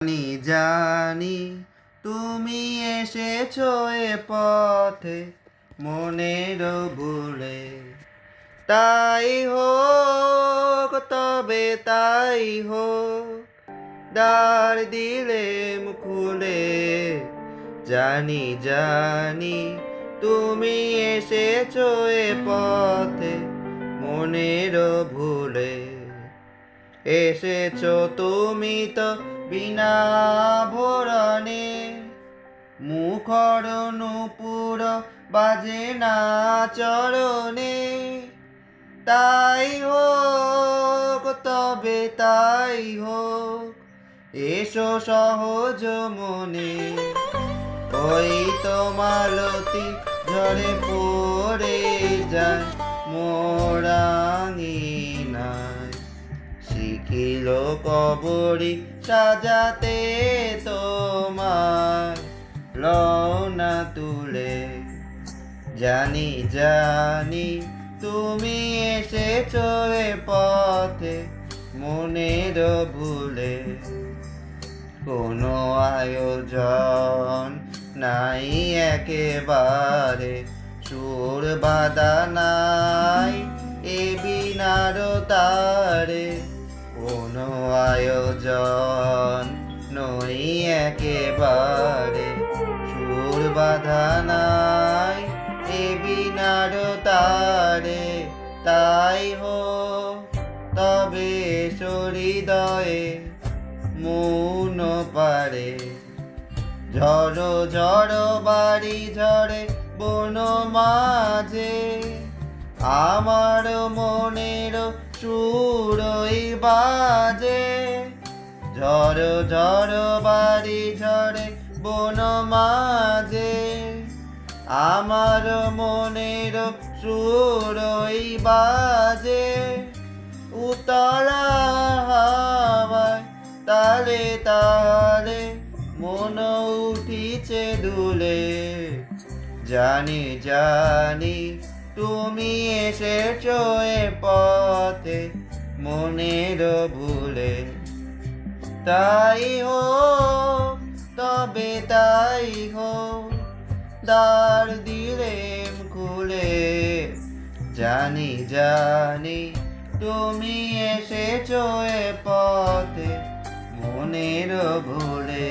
জানি তুমি এসেছো এ পথে মনের ভুলে, তাই হোক তবে তাই হোক, দ্বার দিলেম খুলে। জানি তুমি এসেছো এ পথে মনের ভুলে। এসেছো তুমি তো বিনা ভরণে, মুখর নূপুর বাজে না চরণে। তাই হোক তবে তাই হোক, এসো সহজ মনে। ওই তো মালতী ঝরে পড়ে যায় মোরাঙিনায়, শিখিল কবরী সাজাতে তোমার লওনা তুলে। জানি তুমি এসেছো এ পথে মনের ভুলে। কোনো আয়োজন নাই একেবারে, সুর বাঁধা নাই এ বিনার তারে। কোনো আয়োজন নই একেবারে, সুর বাঁধা নাই এ বিনার তারে। তাই হোক তবে হৃদয়ে মৌন পারে। ঝড়ো ঝড়ো বাড়ি ঝড়ে বন মাঝে, আমার মনের সুরই বাজে। ঝড়ো ঝড়ো বাড়ি ঝড়ে বন মাঝে, আমার মনের সুরই বাজে। উতলা হাওয়ায় তালে তালে মন উঠিছে দুলে। জানি তুমি এসেছো এ পথে মনের ভুলে। তাই হোক তবে তাই হোক, দ্বার দিলেম খুলে। জানি তুমি এসেছো এ পথে মনের ভুলে।